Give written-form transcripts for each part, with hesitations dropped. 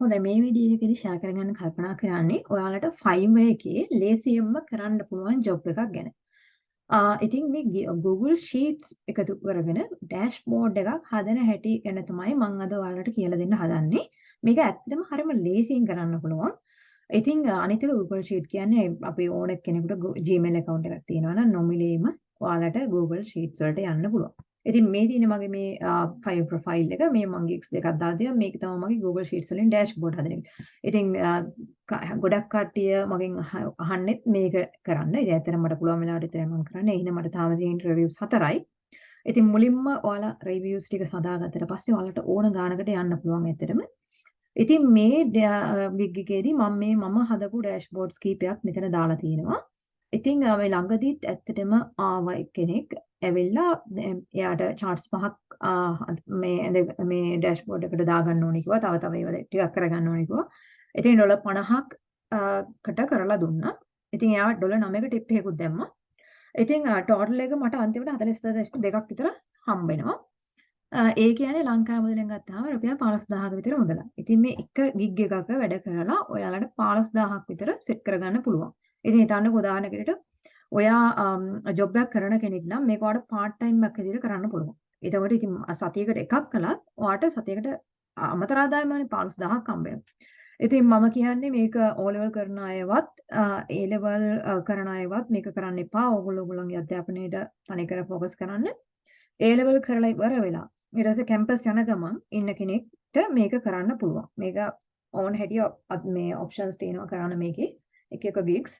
හොඳයි මේ වීඩියෝ එකේදී ෂෙයා කරගන්න කල්පනා කරන්නේ ඔයාලට Fiverr එකේ ලේසියෙන්ම කරන්න පුළුවන් ජොබ් එකක් ගැන. ඉතින් මේ Google Sheets එකතු කරගෙන ඩෑෂ්බෝඩ් එකක් හදන හැටි ගැන තමයි මම අද ඔයාලට කියලා දෙන්න හදන්නේ. මේක ඇත්තටම හරිම ලේසියෙන් කරන්න පුළුවන්. ඉතින් අනිත් එක Google Sheet කියන්නේ අපි ඕන කෙනෙකුට Gmail account එකක් තියෙනවා නම් නොමිලේම ඔයාලට Google Sheets වලට යන්න පුළුවන්. ඉතින් මේ තියෙන මගේ මේ Fiverr profile එක මේ මම gigs දෙකක් දාලා තියෙනවා. මේක තමයි මගේ Google Sheets වලින් dashboard හදන එක. ඉතින් ගොඩක් කට්ටිය මගෙන් අහන්නෙත් මේක කරන්න. ඉතින් ඇත්තටම මට පුළුවන් වෙලාවට විතරයි මම කරන්නේ. එහෙනම් මට තාම තියෙන reviews 4යි. ඉතින් මුලින්ම ඔයාලා reviews ටික හදාගත්තට පස්සේ ඔයාලට ඕන ගානකට යන්න පුළුවන් ඇත්තටම. ඉතින් මේ gig එකේදී මම හදපු dashboards කීපයක් මෙතන දාලා තියෙනවා. ඉතින් මේ ළඟදීත් ඇත්තටම ආව කෙනෙක් ඇවිල්ලා එයාට charts පහක් මේ dashboard එකට දාගන්න ඕනේ කිව්වා. තව ඒවා ටිකක් කරගන්න ඕනේ කිව්වා. ඉතින් ඩොලර් 50කට කරලා දුන්නා. ඉතින් එයා ඩොලර් 9ක ටිප් එකකුත් දැම්මා. ඉතින් ටෝටල් එක මට අන්තිමට 42.2ක් විතර හම්බ වෙනවා. ඒ කියන්නේ ලංකාවේ මුදලෙන් ගත්තාම රුපියල් 15000ක විතර මුදලක්. ඉතින් මේ එක ගිග් එකක වැඩ කරලා ඔයාලට 15000ක් විතර සෙට් කරගන්න පුළුවන්. ඉතින් හිතන්නකෝ උදාහරණයකට ඔයා ජොබ් එකක් කරන කෙනෙක් නම් මේක ඔයාලට part time එකක් විදිහට කරන්න පුළුවන්. එතකොට ඉතින් සතියකට එකක් කළත් ඔයාලට සතියකට අමතර ආදායමනේ 15000ක් හම්බ වෙනවා. ඉතින් මම කියන්නේ මේක O level කරන අයවත් A level කරන අයවත් මේක කරන්න එපා. ඕගොල්ලෝගේ අධ්‍යාපනයේට තනිකර ફોකස් කරන්න. A level කරලා ඉවර වෙලා ඊට පස්සේ කැම්පස් යන ගමන් ඉන්න කෙනෙක්ට මේක කරන්න පුළුවන්. මේක ඕන් හැටි මේ ඔප්ෂන්ස් තියෙනවා කරන්න මේකේ එක එක gigs.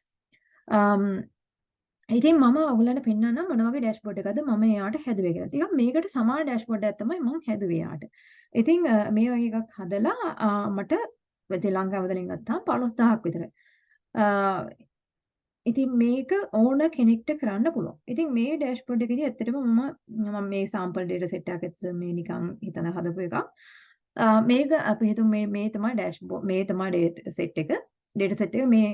ඉතින් මම ඔයගොල්ලන්ට පෙන්නන්නම් මොන වගේ ඩෑෂ්බෝඩ් එකක්ද මම එයාට හැදුවේ කියලා. ටිකක් මේකට සමාන ඩෑෂ්බෝඩ් එකක් තමයි මම හැදුවේ එයාට. ඉතින් මේ වගේ එකක් හදලා මට ලංකාව වලින් ගත්තාම 15000ක් විතර. ඉතින් මේක ඕන කෙනෙක්ට කරන්න පුළුවන්. ඉතින් මේ ඩෑෂ්බෝඩ් එකේදී ඇත්තටම මම මේ sample data set එකක් ඇතුළේ මේ නිකන් හිතන හදපු එකක්. මේක අපි හිතමු මේ තමයි ඩෑෂ්බෝඩ් මේ තමයි data set එක. data set එක මේ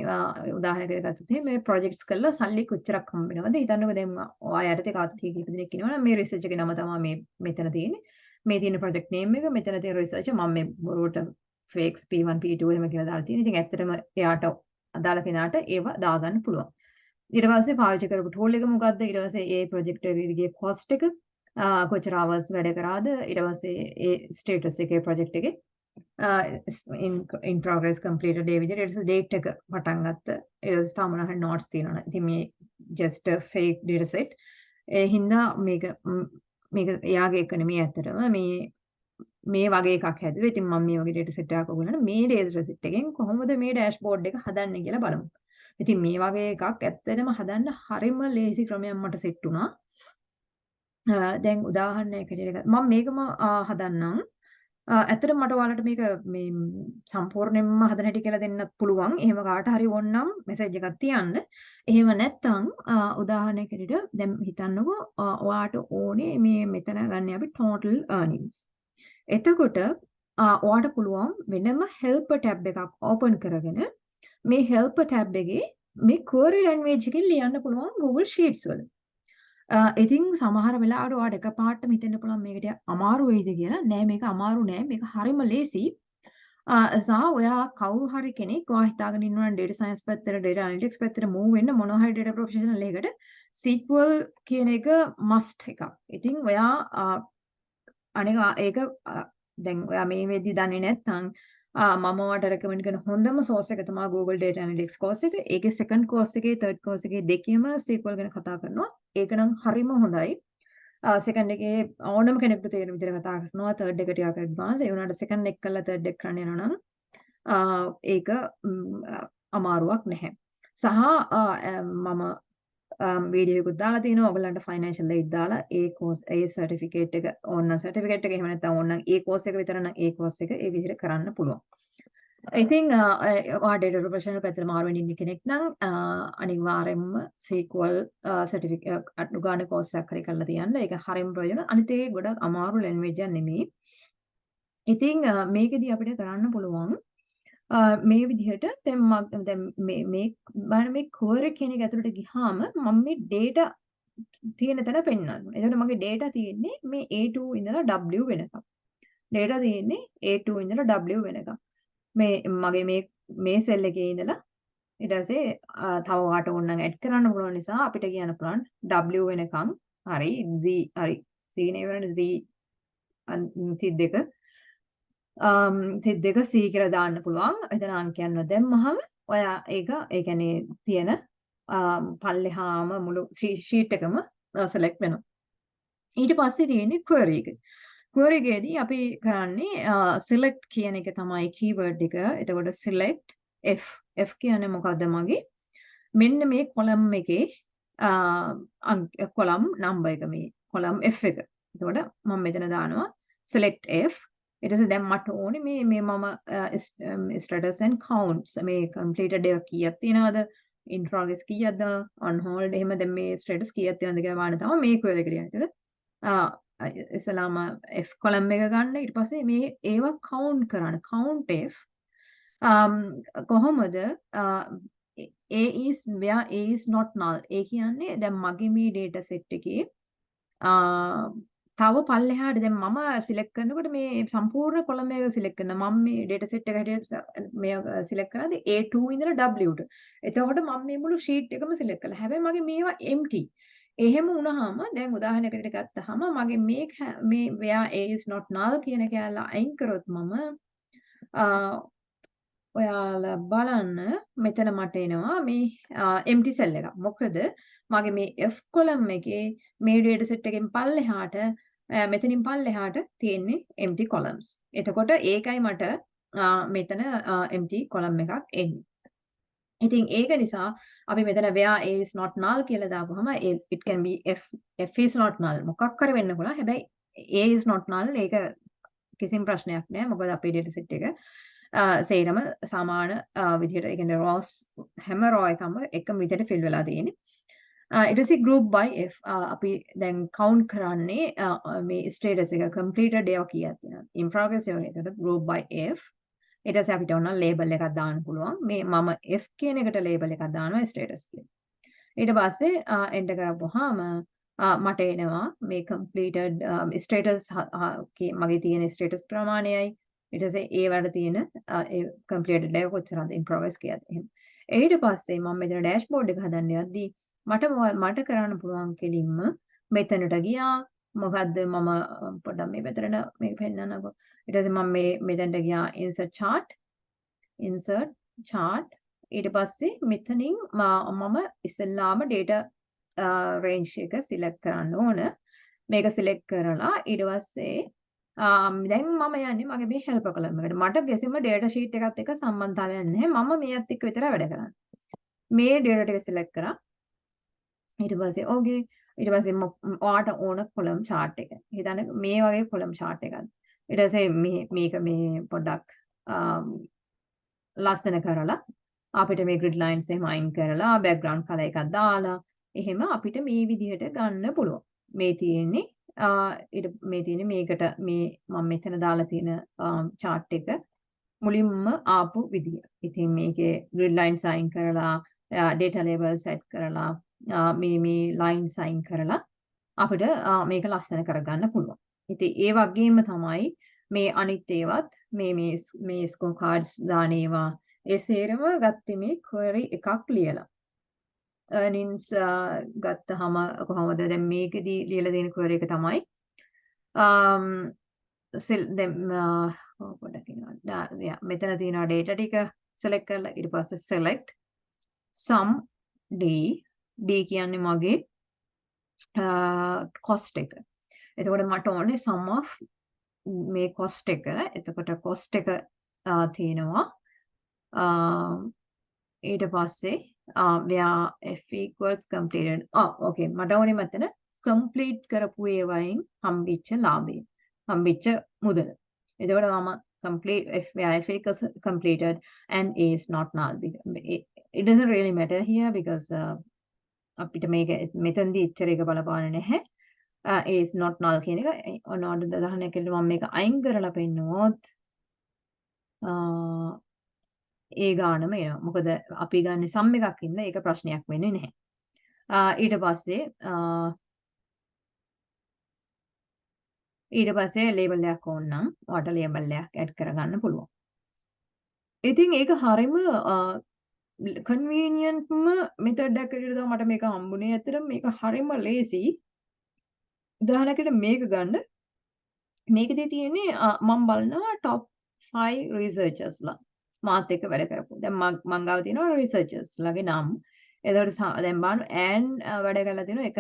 උදාහරණයකට ගත්තොත් මේ projects කරලා සල්ලි කොච්චරක් හම්බ වෙනවද හිතන්නකෝ දැන් ඔයාලට කීප දෙනෙක් ඉන්නවනම් මේ research එකේ නම තමයි මේ මෙතන තියෙන්නේ. මේ තියෙන project name එක මෙතන තියෙන research මම මේ බොරුවට fakes P1 P2 එහෙම කියලා දාලා තියෙනවා. ඉතින් ඇත්තටම එයාට අදාළ කෙනාට ඒව දාගන්න පුළුවන්. ඊට පස්සේ පාවිච්චි කරපු tool එක මොකද්ද? ඊට පස්සේ ඒ project එකේ ගිය cost එක කොච්චර hours වැඩ කරාද? ඊට පස්සේ ඒ status එකේ project එකේ in progress completed ඒ විදිහට ඊට පස්සේ date එක පටන් ගත්ත. ඊට පස්සේ තාම මොනවා හරි notes තියෙනවා. ඉතින් මේ just a fake data set. ඒ හින්දා මේක එයාගේ එක නෙමෙයි ඇත්තටම මේ වගේ එකක් හැදුවේ. ඉතින් මම මේ වගේ data set එකක් ඔයගොල්ලන්ට මේ data set එකෙන් කොහොමද මේ dashboard එක හදන්නේ කියලා බලමු. ඉතින් මේ වගේ එකක් ඇත්තටම හදන්න හරිම ලේසි ක්‍රමයක් මට සෙට් වුණා. දැන් උදාහරණයකට මම මේකම හදන්නම්. ඇත්තටම මට ඔයාලට මේක මේ සම්පූර්ණයෙන්ම හදන හැටි කියලා දෙන්නත් පුළුවන්. එහෙම කාට හරි ඕනනම් මෙසේජ් එකක් තියන්න. එහෙම නැත්නම් උදාහරණයකට දැන් හිතන්නකෝ ඔයාට ඕනේ මේ මෙතන ගන්න අපි total earnings. එතකොට ඔයාට පුළුවන් වෙනම helper tab එකක් open කරගෙන මේ helper tab එකේ මේ query language එකෙන් ලියන්න පුළුවන් Google Sheets වල. ඉතින් සමහර වෙලාවට ඔයාට එකපාරටම හිතෙන්න පුළුවන් මේක ටික අමාරු වෙයිද කියලා. නෑ මේක අමාරු නෑ. මේක හරිම ලේසි. ඔයා කවුරු හරි කෙනෙක් ඔයා හිතාගෙන ඉන්නවා නම් data science පැත්තට data analytics පැත්තට move වෙන්න මොනවා හරි data professional එකකට SQL කියන එක must එකක්. ඉතින් ඔයා අනික ඒක දැන් ඔයා මේ වෙද්දි දන්නේ නැත්නම් මම ඔයාලට recommend කරන හොඳම source එක තමයි Google Data Analytics course එක. ඒකේ second course එකේ third course එකේ දෙකේම SQL ගැන කතා කරනවා. ඒක නම් හරිම හොඳයි. second එකේ ඕනම කෙනෙකුට තේරෙන විදිහට කතා කරනවා. third එක ටිකක් advance. ඒ වුණාට second එක කළා third එක කරන්න යනවා නම් ඒක අමාරුවක් නැහැ. සහ මම වීඩියෝ එකක් දාලා තිනවා ඔයගලන්ට financial aid දාලා ඒ course ඒ certificate එක ඕන certificate එක එහෙම නැත්නම් ඕන නම් ඒ course එක විතර නම් ඒ course එක ඒ විදිහට කරන්න පුළුවන්. ඉතින් ඔයා data professional පැත්තට මාරු වෙන්න ඉන්න කෙනෙක් නම් අනිවාර්යයෙන්ම SQL certificate අඩු ගන්න course එකක් හරි කරලා තියන්න. ඒක හරියම ප්‍රයෝජන. අනිත් ඒක ගොඩක් අමාරු language එකක් නෙමෙයි. ඉතින් මේකෙදි අපිට කරන්න පුළුවන් මේ විදිහට දැන් මේ query කියන එක ඇතුළට ගියාම මම මේ data තියෙන තැන පෙන්වන්න ඕනේ. එතකොට මගේ data තියෙන්නේ මේ A2 ඉඳලා W වෙනකම්. data තියෙන්නේ A2 ඉඳලා W වෙනකම්. මේ මගේ මේ සෙල් එකේ ඉඳලා ඊට පස්සේ තව වාට ඕන නම් ඇඩ් කරන්න පුළුවන් නිසා අපිට කියන්න පුළුවන් W වෙනකන් හරි Z හරි C නේ වෙනනේ Z තිද්දක තිද්දක C කියලා දාන්න පුළුවන්. එතන අංකයන් නොදැම්මහම ඔයා ඒක ඒ කියන්නේ තියෙන පල්ලෙහාම මුළු ෂීට් එකම select වෙනවා. ඊට පස්සේ තියෙන්නේ query එක. query එකේදී අපි කරන්නේ select කියන එක තමයි keyword එක. එතකොට select F කියන්නේ මොකද්ද මගේ? මෙන්න මේ column එකේ column number එක මේ column F එක. එතකොට මම මෙතන දානවා select F. ඊට පස්සේ දැන් මට ඕනේ මේ මම status and counts මේ completed එක කීයක් තියෙනවද? in progress කීයක්ද? on hold එහෙම දැන් මේ status කීයක් තියෙනවද කියලා බලන්න තමයි මේ query එක ලියන්නේ. ඉස්සලාම F column එක ගන්න ඊට පස්සේ මේ ඒවා count කරන්න count F කොහොමද A is where A is not null ඒ කියන්නේ දැන් මගේ මේ data set එකේ තව පල්ලෙහාට දැන් මම select කරනකොට මේ සම්පූර්ණ column එක select කරනවා මම මේ data set එක හැටියට මේ select කරාද A2 ඉඳලා W ට එතකොට මම මේ මුළු sheet එකම select කළා හැබැයි මගේ මේවා empty එහෙම වුණාම දැන් උදාහරණයකට ගත්තාම මගේ මේ where A is not null කියන කැලල අයින් කරොත් මම ඔයාලා බලන්න මෙතන මට එනවා මේ empty cell එකක්. මොකද මගේ මේ F column එකේ මේ data set එකෙන් පල්ලෙහාට මෙතනින් පල්ලෙහාට තියෙන්නේ empty columns. එතකොට ඒකයි මට මෙතන empty column එකක් එන්නේ. ඉතින් ඒක නිසා අපි මෙතන where A is not null කියලා දාපුවම it can be F is not null මොකක් කර වෙන්න පුළුවන්. හැබැයි A is not null ඒක කිසිම ප්‍රශ්නයක් නෑ. මොකද අපේ data set එක සේරම සමාන විදිහට ඒ කියන්නේ rows හැම row එකම එකම විදිහට fill වෙලා තියෙන්නේ. ඊට පස්සේ group by F අපි දැන් count කරන්නේ මේ status එක completed day කීයක් තියෙනවද? in progress එකකට group by F ඊට පස්සේ අපිට ඕන ලේබල් එකක් දාන්න පුළුවන්. මේ මම F කියන එකට ලේබල් එකක් දානවා status කියලා. ඊට පස්සේ enter කරපුවාම මට එනවා මේ completed status මගේ තියෙන status ප්‍රමාණයයි ඊට පස්සේ ඒ වල තියෙන ඒ completed day කොච්චරද in progress කියලාද එහෙම. ඊට පස්සේ මම මෙතන dashboard එක හදන්න යද්දී මට කරන්න පුළුවන් කෙලින්ම මෙතනට ගියා මොකද්ද මම පොඩ්ඩක් මේ පැත්තට මේක පෙන්නන්නකෝ. ඊට පස්සේ මම මෙතනට ගියා insert chart ඊට පස්සේ මෙතනින් මම ඉස්සෙල්ලාම data range එක select කරන්න ඕන. මේක select කරලා ඊට පස්සේ දැන් මම යන්නේ මගේ මේ helper column එකට. මට කිසිම data sheet එකත් එක්ක සම්බන්ධතාවයක් නැහැ. මම මේත් එක්ක විතරයි වැඩ කරන්නේ. මේ data ටික select කරා. ඊට පස්සේ okay ඊට පස්සේ ඔයාට ඕන column chart එක. හිතන්න මේ වගේ column chart එකක්. ඊට පස්සේ මේක මේ පොඩ්ඩක් ලස්සන කරලා අපිට මේ grid lines එහෙම අයින් කරලා background color එකක් දාලා එහෙම අපිට මේ විදිහට ගන්න පුළුවන්. මේ තියෙන්නේ මේකට මේ මම මෙතන දාලා තියෙන chart එක මුලින්ම ආපු විදිය. ඉතින් මේකේ grid lines අයින් කරලා data labels set කරලා මේ lines අයින් කරලා අපිට මේක ලස්සන කරගන්න පුළුවන්. ඉතින් ඒ වගේම තමයි මේ අනිත් ඒවත් මේ score cards දාන ඒවා ඒ සේරම ගත්තේ මේ query එකක් ලියලා. earnings ගත්තාම කොහොමද දැන් මේකෙදී ලියලා දෙන query එක තමයි මෙතන තියෙන data ටික select කරලා ඊට පස්සේ select sum D කියන්නේ මගේ cost එක. එතකොට මට ඕනේ sum of මේ cost එක. එතකොට cost එක තියෙනවා ඊට පස්සේ where F equals completed okay මට ඕනේ මෙතන complete කරපු ඒවායින් හම්බෙච්ච ලාභය හම්බෙච්ච මුදල. එතකොට මම complete where F equals completed and A is not null. It doesn't really matter here because අපිට මේක මෙතනදී එච්චර එක බලපාන්නේ නැහැ. A is not null කියන එක ඔනෝඩ උදාහරණයකට මම මේක අයින් කරලා පෙන්නුවොත් ඒ ගානම එනවා. මොකද අපි ගන්න සම් එකක් ඉන්න ඒක ප්‍රශ්නයක් වෙන්නේ නැහැ. ඊට පස්සේ ලේබල් එකක් ඕන නම් ඔයාලට ලේබල් එකක් ඇඩ් කරගන්න පුළුවන්. ඉතින් ඒක හරිම කන්වීනියන්ට්ම මෙතඩ් එකක් විදිහට තමයි මට මේක හම්බුනේ. ඇත්තටම මේක හරිම ලේසි. උදාහරණයකට මේක ගන්න. මේකෙදී තියෙන්නේ මම බලනවා top 5 researchersලා මාත් එක්ක වැඩ කරපු. දැන් මං ගාව තියෙනවා researchersලාගේ නම්. එතකොට දැන් බලන්න වැඩ කරලා තියෙනවා 1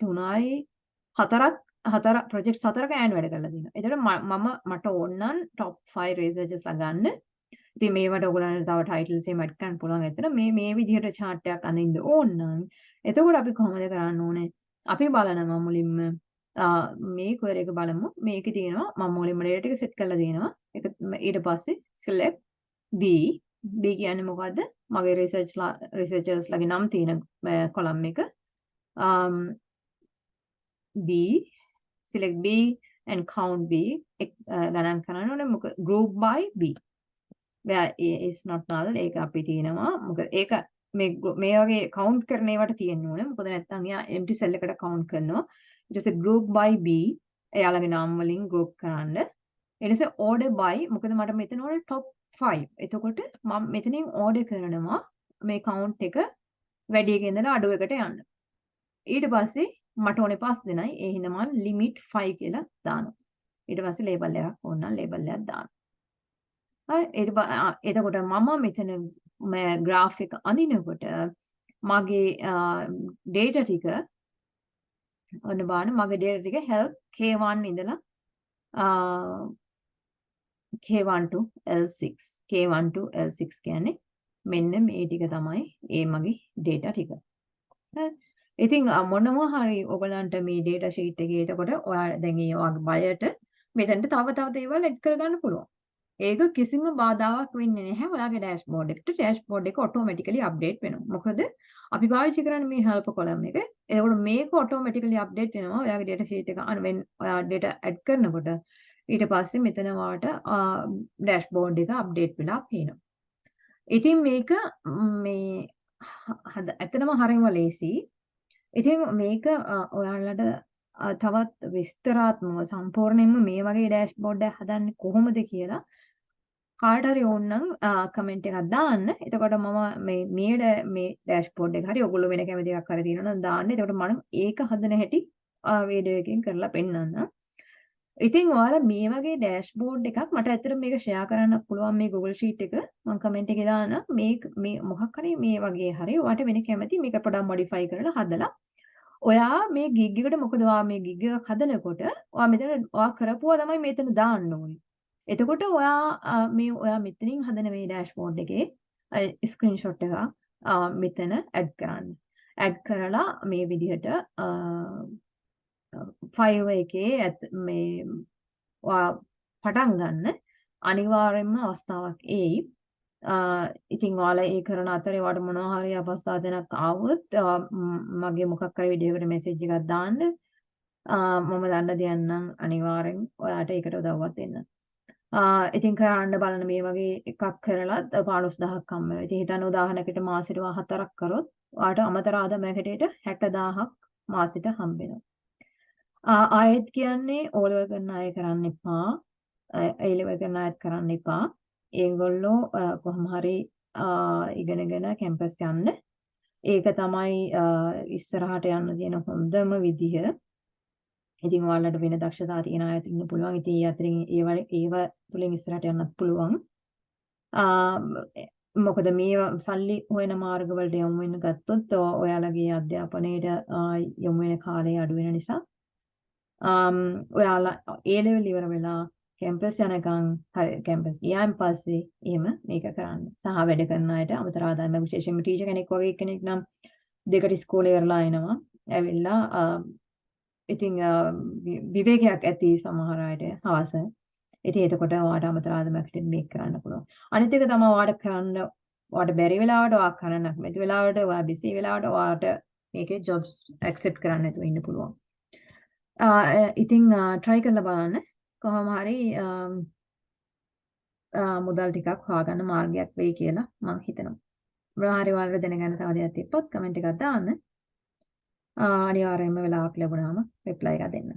2 3යි 4ක් ප්‍රොජෙක්ට්ස් 4ක වැඩ කරලා තියෙනවා. එතකොට මට ඕන නම් top 5 researchersලා ගන්න. ඉතින් මේවට ඔයගොල්ලන්ට තව ටයිටල්ස් එහෙම ඇඩ් කරන්න පුළුවන්. එතන මේ විදිහට chart එකක් අඳින්න ඕන නම් එතකොට අපි කොහොමද කරන්න ඕනේ? අපි බලනවා මුලින්ම මේ query එක බලමු. මේකේ තියෙනවා මම මුලින්ම data ටික set කරලා දෙනවා. ඒක ඊට පස්සේ select B. B කියන්නේ මොකද්ද? මගේ researchers ලගේ නම් තියෙන column එක. B select B and count B ගණන් කරන්න ඕනේ. මොකද group by B. where A is not null ඒක අපි තියෙනවා. මොකද ඒක මේ වගේ count කරන ඒවාට තියෙන්න ඕනේ. මොකද නැත්නම් එයා empty cell එකට count කරනවා. ඊට පස්සේ group by B එයාලගේ නම් වලින් group කරන්න. ඊට පස්සේ order by මොකද මට මෙතන ඕනේ top 5. එතකොට මම මෙතනින් order කරනවා මේ count එක වැඩි එකේ ඉඳලා අඩු එකට යන්න. ඊට පස්සේ මට ඕනේ 5 දෙනයි. ඒ හින්දා මම limit 5 කියලා දානවා. ඊට පස්සේ label එකක් ඕන නම් label එකක් දානවා. එතකොට මම මෙතන graph එක අඳිනකොට මගේ data ටික ඔන්න බලන්න මගේ data ටික help K1 ඉඳලා K1 to L6 K1 to L6 කියන්නේ මෙන්න මේ ටික තමයි ඒ මගේ data ටික. හරි. ඉතින් මොනවා හරි ඔයගලන්ට මේ data sheet එකේ එතකොට ඔයාලා දැන් ඒ වගේ බයට මෙතනට තව දේවල් add කරගන්න පුළුවන්. ඒක කිසිම බාධාවක් වෙන්නේ නැහැ ඔයාගේ dashboard එකට. dashboard එක automatically update වෙනවා. මොකද අපි පාවිච්චි කරන්නේ මේ help column එක. ඒකෝට මේක automatically update වෙනවා. ඔයාගේ data sheet එක ඔයා data add කරනකොට ඊට පස්සේ මෙතන වාට dashboard එක update වෙලා පේනවා. ඉතින් මේක මේ ඇත්තටම හරියම ලේසි. ඉතින් මේක ඔයාලට තවත් විස්තරාත්මකව සම්පූර්ණයෙන්ම මේ වගේ dashboard එකක් හදන්නේ කොහොමද කියලා කාට හරි ඕන නම් කමෙන්ට් එකක් දාන්න. එතකොට මම මේ dashboard එක හරි ඔයගොල්ලෝ වෙන කැමති එකක් හරි තියෙනවා නම් දාන්න. එතකොට මම ඒක හදන හැටි වීඩියෝ එකකින් කරලා පෙන්නන්නම්. ඉතින් ඔයාලා මේ වගේ dashboard එකක් මට ඇත්තට මේක share කරන්න පුළුවන් මේ Google Sheet එක. මම කමෙන්ට් එකේ දාන්න මේ මොකක් හරි මේ වගේ හරි ඔයාලට වෙන කැමති මේක පොඩ්ඩක් modify කරලා හදලා ඔයා මේ gig එකට මොකද ඔයා මේ gig එකක් හදනකොට ඔයා මෙතන ඔයා කරපුවා තමයි මෙතන දාන්න ඕනේ. එතකොට ඔයා මෙතනින් හදන මේ dashboard එකේ screenshot එකක් මෙතන add කරන්න. add කරලා මේ විදිහට Fiverr එකේ මේ ඔයා පටන් ගන්න අනිවාර්යයෙන්ම අවස්ථාවක් එයි. ඉතින් ඔයාලා ඒ කරන අතරේ ඔයාලට මොනවා හරි අපස්ථා දෙනක් ආවොත් මගේ මොකක් හරි වීඩියෝ එකට මැසේජ් එකක් දාන්න. මම දන්න දෙයක් නම් අනිවාර්යෙන් ඔයාට ඒකට උදව්වක් දෙන්න. ඉතින් කරන්න බලන මේ වගේ එකක් කරලා 15000ක් හම්බ වෙනවා. ඉතින් හිතන්න උදාහරණයකට මාසෙට 4ක් කරොත් ඔයාට අමතර ආදායමකට 60000ක් මාසෙට හම්බ වෙනවා. ආයෙත් කියන්නේ O level කරන අය කරන්න එපා. A level කරන අයත් කරන්න එපා. ඒගොල්ලෝ කොහොම හරි ඉගෙනගෙන කැම්පස් යන්න. ඒක තමයි ඉස්සරහට යන්න තියෙන හොඳම විදිහ. ඉතින් ඔයාලට වෙන දක්ෂතා තියෙන අයත් ඉන්න පුළුවන්. ඉතින් ඒ අතරින් ඒව තුලින් ඉස්සරහට යන්නත් පුළුවන්. මොකද මේ සල්ලි හොයන මාර්ගවලට යොමු වෙන්න ගත්තොත් ඔයාලගේ අධ්‍යාපනයේට යොමු වෙන කාලය අඩු වෙන නිසා ඔයාලා A level ඉවර වෙලා කැම්පස් යනකම් හරි කැම්පස් ගියාන් පස්සේ එහෙම මේක කරන්න. සහ වැඩ කරන අයට අමතර ආදායම විශේෂයෙන්ම ටීචර් කෙනෙක් වගේ කෙනෙක් නම් දෙකට ඉස්කෝලේ කරලා එනවා. ඇවිල්ලා ඉතින් විවේකයක් ඇති සමහර අයට හවස. ඉතින් එතකොට ඔයාට අමතර ආදායමකට මේක කරන්න පුළුවන්. අනිත් එක තමයි ඔයාට බැරි වෙලාවට ඔයා කරන්න නැති වෙලාවට ඔයා බිසි වෙලාවට ඔයාට මේකේ ජොබ්ස් ඇක්සෙප්ට් කරන්න නැතුව ඉන්න පුළුවන්. ඉතින් try කරලා බලන්න. කොහොම හරි මුදල් ටිකක් හොයාගන්න මාර්ගයක් වෙයි කියලා මම හිතනවා. මොනවා හරි ඔයාලට දැනගන්න තව දෙයක් තිබ්බොත් කමෙන්ට් එකක් දාන්න. අනිවාර්යයෙන්ම වෙලාවක් ලැබුණාම රිප්ලයි එකක් දෙන්න.